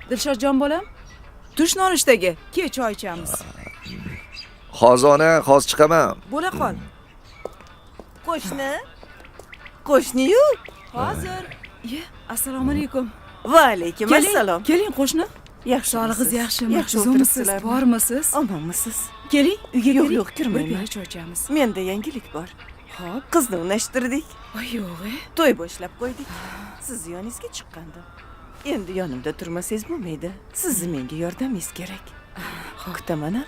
Dilshodjon bolam, tush nonushtaga, ke choy ichamiz. Xozona, hozir chiqaman. Bo'la qol. Qo'shni? Qo'shni-yu? Hozir. Assalomu alaykum. Va alaykum assalom. Keling qo'shni. Yaxshi, Sog'lig'ingiz yaxshimi? Yaxshi Zo'misiz, o'tiribsizlarmi? bormisiz? Omonmisiz? Keling, uyga Yo'q, keling. yo'q, kirmayman. Bir choy ichamiz. Menda yangilik bor. Xo'p. Qizni unashtirdik. Voy yo'q-e. To'y boshlab qo'ydik. Siz yoningizga chiqqandim. Endi yonimda turmasangiz bo'lmaydi. Sizni menga yordamingiz kerak. Kutaman-a.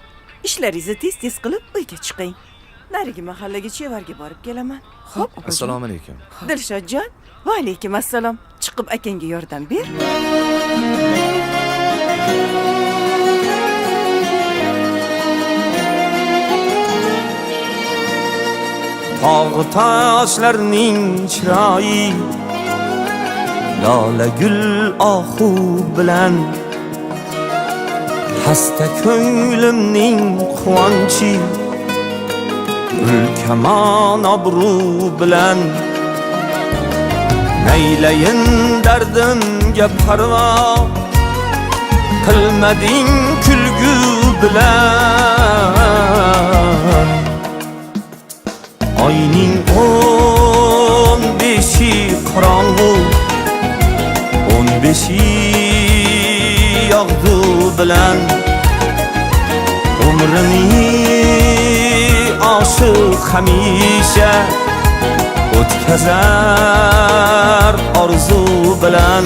Ishlaringizni tez-tez qilib uyga chiqing. Narigi mahallaga chevarga borib kelaman. Xo'p, Assalomu alaykum. Dilshodjon, va alaykum assalom. Chiqib akangga yordam ber. Tog' toshlarning chiroyi lola gul ohu bilan hasta ko'nglimning quvonchi ulkamon obro' bilan naylayin dardimga parvo qilmading kulgu bilan oyning 15 qorong'u 15 yog'du bilan umrini oshiq hamisha o'tkazar orzu bilan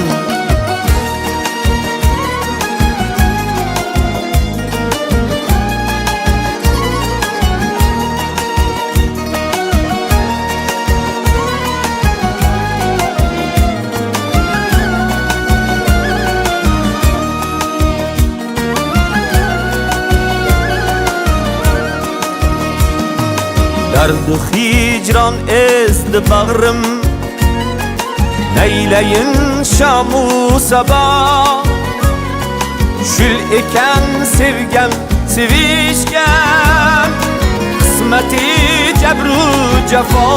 dardu hicran ezdi bag'rim naylayin shamu sabah shul ekan sevgan sevishgan qismati jabru jafo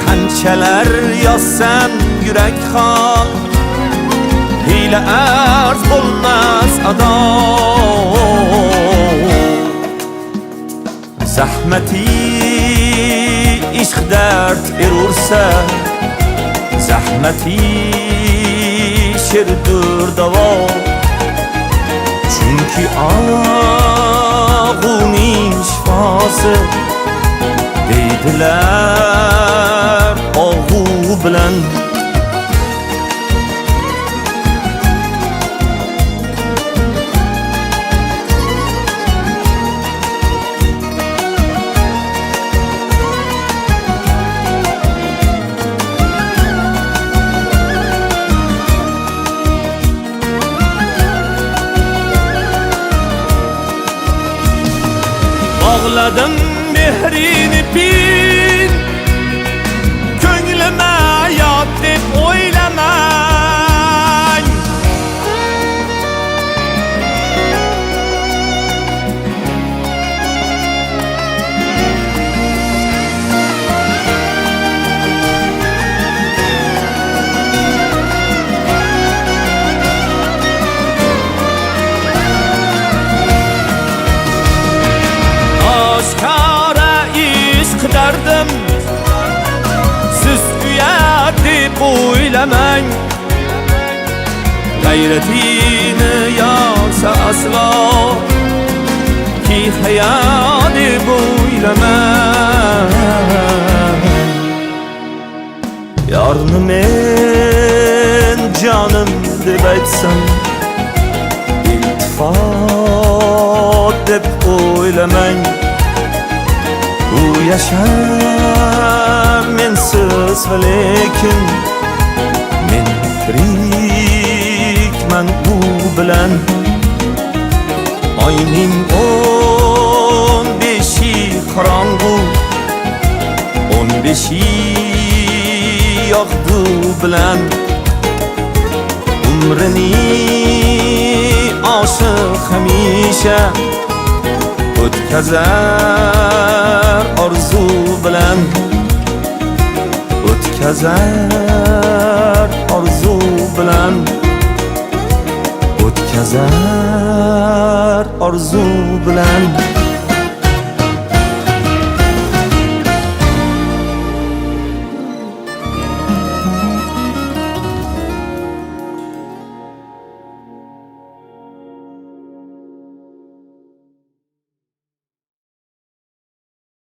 qanchalar yozsam yurak xon hiyla arz bo'lmas ado zahmati ishq dard erursa zahmati sherdur davo chunki og'uning shifosi deydilar og'u bilan Ağladım mehrini pin Könlüme yat deb oylamay Derdim siz uyat deb o'ylamang g'ayratini yorsa aslo ki hayot deb o'ylamang yorni men jonim deb aytsam iltifot deb o'ylamang u yashar mensiz lekin men tirikman u bilan oyning 15 qorong'u 15 yog'du bilan umrini oshiq hamisha o'tkazar orzu bilan o'tkazar orzu bilan o'tkazar orzu bilan